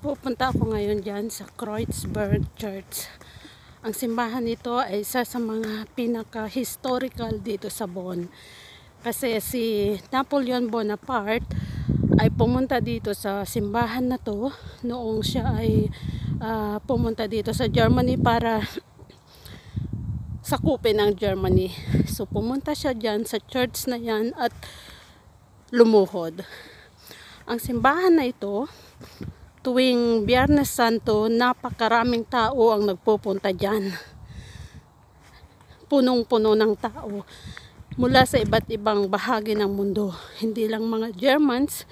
Pupunta ako ngayon dyan sa Kreuzberg Church. Ang simbahan nito ay isa sa mga pinaka-historical dito sa Bonn. Kasi si Napoleon Bonaparte ay pumunta dito sa simbahan na to noong siya ay pumunta dito sa Germany para sakupin ang Germany. So pumunta siya dyan sa church na yan at lumuhod. Ang simbahan na ito, tuwing Biyernes Santo, napakaraming tao ang nagpupunta dyan. Punong-puno ng tao mula sa iba't ibang bahagi ng mundo. Hindi lang mga Germans,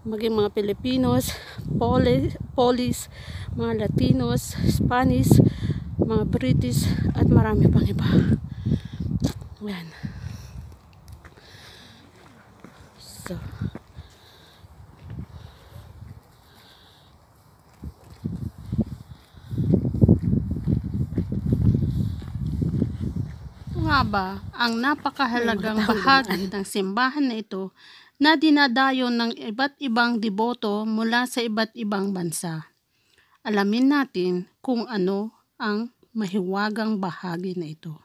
maging mga Pilipinos, Polish, mga Latinos, Spanish, mga British, at marami pang iba. Yan. So, nga ba ang napakahalagang bahagi ng simbahan na ito na dinadayo ng iba't ibang deboto mula sa iba't ibang bansa. Alamin natin kung ano ang mahiwagang bahagi na ito.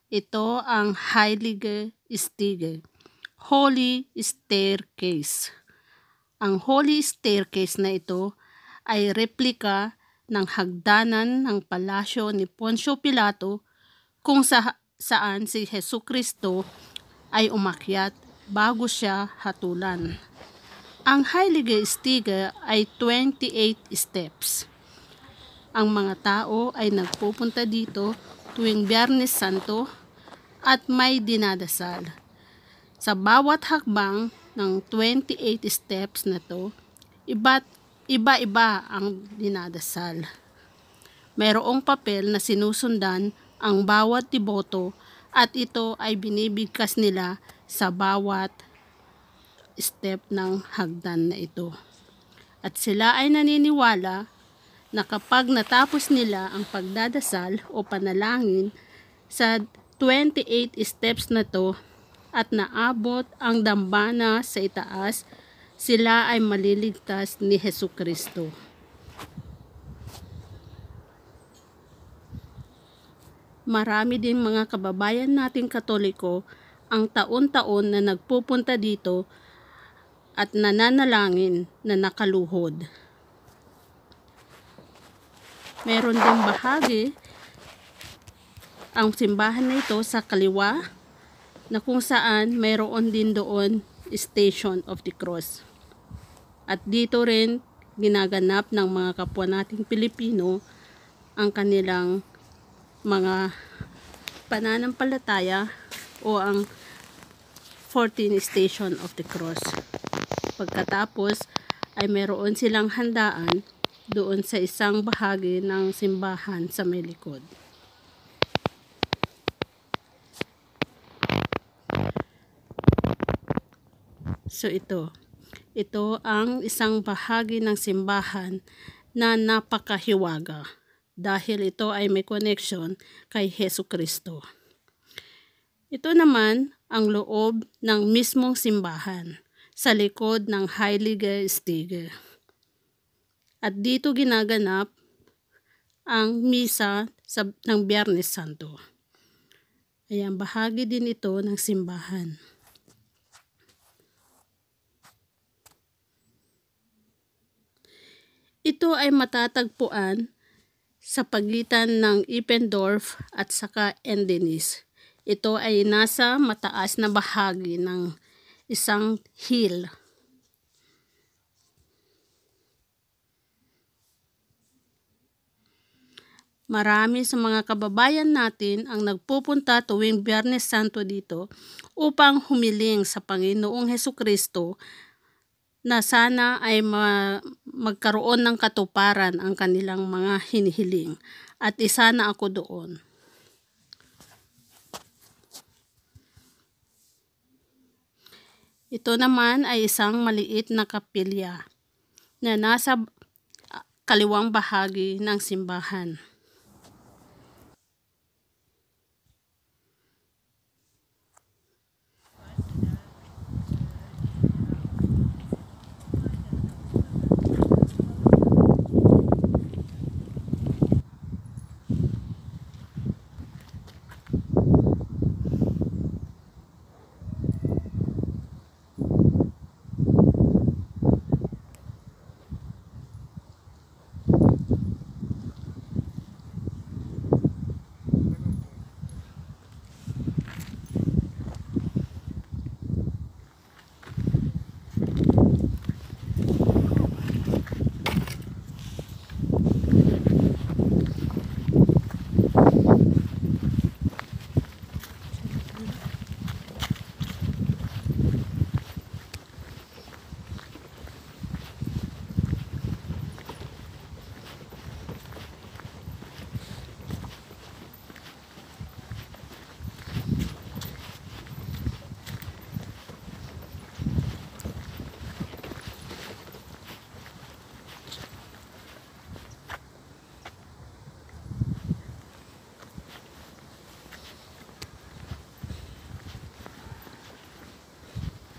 Ito ang Heilige Stiege, Holy Staircase. Ang Holy Staircase na ito ay replika ng hagdanan ng palasyo ni Poncio Pilato kung saan si Jesucristo ay umakyat bago siya hatulan. Ang Heilige Stiege ay 28 steps. Ang mga tao ay nagpupunta dito tuwing Biyernes Santo at may dinadasal. Sa bawat hakbang ng 28 steps na to, iba-iba ang dinadasal. Mayroong papel na sinusundan ang bawat deboto at ito ay binibigkas nila sa bawat step ng hagdan na ito. At sila ay naniniwala na kapag natapos nila ang pagdadasal o panalangin sa 28 steps na to at naabot ang dambana sa itaas, sila ay maliligtas ni Jesucristo. Marami din mga kababayan nating Katoliko ang taon-taon na nagpupunta dito at nananalangin na nakaluhod. Meron ding bahagi ang simbahan na ito sa kaliwa na kung saan mayroon din doon Station of the Cross. At dito rin ginaganap ng mga kapwa nating Pilipino ang kanilang mga pananampalataya o ang 14 Station of the Cross. Pagkatapos ay mayroon silang handaan doon sa isang bahagi ng simbahan sa may likod. So ito ang isang bahagi ng simbahan na napakahiwaga dahil ito ay may connection kay Jesucristo. Ito naman ang loob ng mismong simbahan sa likod ng Heilige Stiege. At dito ginaganap ang misa ng Biyernes Santo. Ayan, bahagi din ito ng simbahan. Ito ay matatagpuan sa pagitan ng Eppendorf at saka Endenis. Ito ay nasa mataas na bahagi ng isang hill. Marami sa mga kababayan natin ang nagpupunta tuwing Biyernes Santo dito upang humiling sa Panginoong Jesucristo na sana ay magkaroon ng katuparan ang kanilang mga hinihiling. At isa na ako doon. Ito naman ay isang maliit na kapilya na nasa kaliwang bahagi ng simbahan.